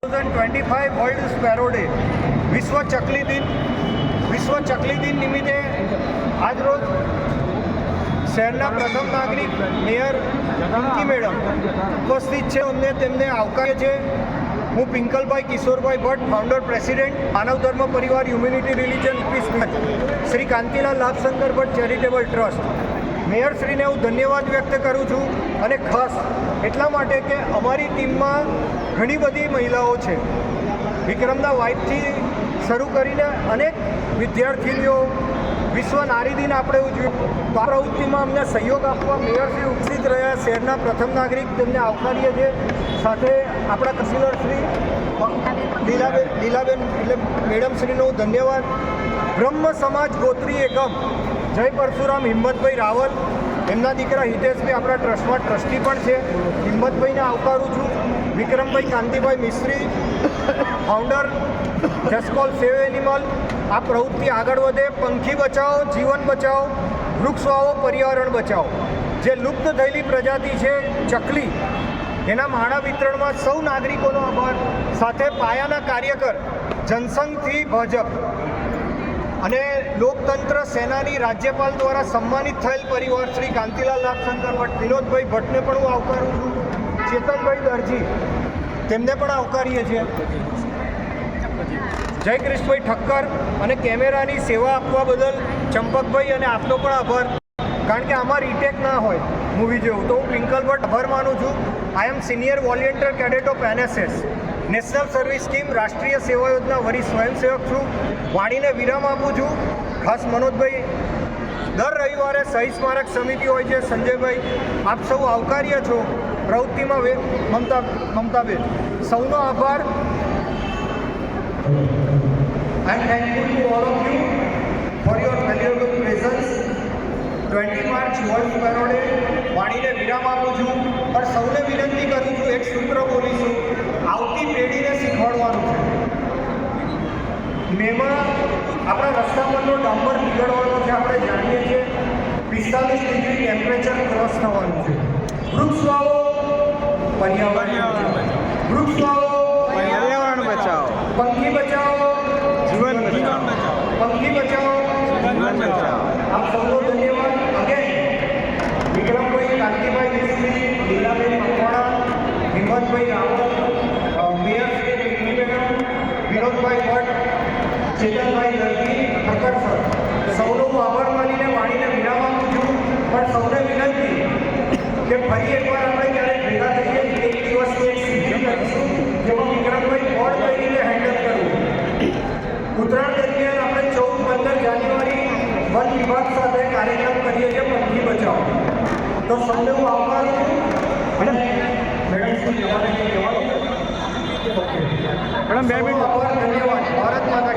2025 world sparrow day વિશ્વ ચકલી દિન નિમિત્તે આજરોજ શહેરના પ્રથમ નાગરિક મેયર પિંકી મેડમ ઉપસ્થિત છે. અમને તેમને આવકારીએ છે. હું પિંકલભાઈ કિશોરભાઈ Bhatt, founder president, Manav Dharma Parivar humanity religion peace Shri Kantilal Labhshankar Bhatt charitable trust મેયરશ્રીને હું ધન્યવાદ વ્યક્ત કરું છું. અને ખાસ એટલા માટે કે અમારી ટીમમાં ઘણી બધી મહિલાઓ છે. વિક્રમના વાઇફથી શરૂ કરીને અનેક વિદ્યાર્થીનીઓ વિશ્વ નારી દિન આપણે ઉજવ્યું. તો આ પ્રવૃત્તિમાં અમને સહયોગ આપવા મેયરશ્રી ઉપસ્થિત રહ્યા. શહેરના પ્રથમ નાગરિક તેમને આવકારીએ છીએ. સાથે આપણા કન્સિલર શ્રી લીલાબેન એટલે મેડમશ્રીનો ધન્યવાદ. બ્રહ્મ સમાજ ગોત્રી એકમ જય પરશુરામ હિંમતભાઈ રાવલ, એમના દીકરા હિતેશભાઈ આપણા ટ્રસ્ટમાં ટ્રસ્ટી પણ છે. હિંમતભાઈને આવકારું છું. વિક્રમભાઈ કાંતિભાઈ મિસ્ત્રી, ફાઉન્ડર જસકોલ સેવ એનિમલ. આ પ્રવૃત્તિ આગળ વધે. પંખી બચાવો, જીવન બચાવો, વૃક્ષ વાવો, પર્યાવરણ બચાવો. જે લુપ્ત થયેલી પ્રજાતિ છે ચકલી, એના માળા વિતરણમાં સૌ નાગરિકોનો આભાર. સાથે પાયાના કાર્યકર જનસંઘથી ભાજપ અને લોકતંત્ર સેનાની રાજ્યપાલ દ્વારા સન્માનિત થયેલ પરિવાર શ્રી કાંતિલાલ લાભશંકર ભટ્ટ, વિનોદભાઈ ભટ્ટને પણ હું આવકારું છું. ચેતનભાઈ દરજી, તેમને પણ આવકારીએ છીએ. જય ક્રિશભાઈ ઠક્કર અને કેમેરાની સેવા આપવા બદલ ચંપકભાઈ અને આપનો પણ આભાર. કારણ કે આમાં રીટેક ના હોય મૂવી જેવું. તો હું પિંકલ ભટ્ટ આભાર માનું છું. I am senior volunteer cadet of NSS, national service scheme, Rashtriya Seva યોજના વરિષ્ઠ સ્વયંસેવક છું. વાણીને વિરામ આપું છું. ખાસ મનોજભાઈ, દર રવિવારે શહીદ સ્મારક સમિતિ હોય છે. સંજયભાઈ, આપ સૌ આવકાર્ય છો પ્રવૃત્તિમાં. મમતાબેન, સૌનો આભાર. I am thankful to all of you for your valuable presence. 20 March world sparrow day. વાણીને વિરામ આપું છું. પણ સૌને વિનંતી કરું છું, એક સૂત્ર બોલીશું, આવતી પેઢીને શીખવાડવાનું છે. મેમાં આપણા રસ્તા પરનો ડાંબર પીગળવાનો છે. આપણે જાણીએ છીએ 45 ડિગ્રી ટેમ્પરેચર ક્રોસ થવાનું છે. વૃક્ષ વાવો, પર્યાવરણ વૃક્ષ વાવો, પર્યાવરણ બચાવો, પંખી બચાવો, જીવન બચાવો, પંખી બચાવો, જીવન બચાવો. આપ સૌનો ધન્યવાદ. અગેન વિક્રમભાઈ, કાંતિભાઈ મિસ્ત્રી, લીલાબેન મકવાણા, હિંમતભાઈ રાવલ, મેયર શ્રી પિંકી મેડમ, વિનોદભાઈ ભટ્ટ, ચેતનભાઈ દરજી, ઠક્કર સર, સૌનો આભાર માનીને વાણીને વિરામ આપું છું. પણ સૌને વિનંતી કે ફરી એકવાર આપણે ક્યારેક ભેગા થઈએ, એક દિવસની એક સિદ્ધિ કરીશું જેમાં વિક્રમભાઈ બોર્ડ કઈ રીતે હેન્ડલ કરવું. ઉત્તરાયણ દરમિયાન આપણે 14-15 જાન્યુઆરી વન વિભાગ સાથે કાર્યક્રમ કરીએ છીએ પંખી બચાવો. તો સૌને હું આભાર છું. મેડમ શું જવાનું? Madam 2 minute. આભાર, ધન્યવાદ. ભારત માતા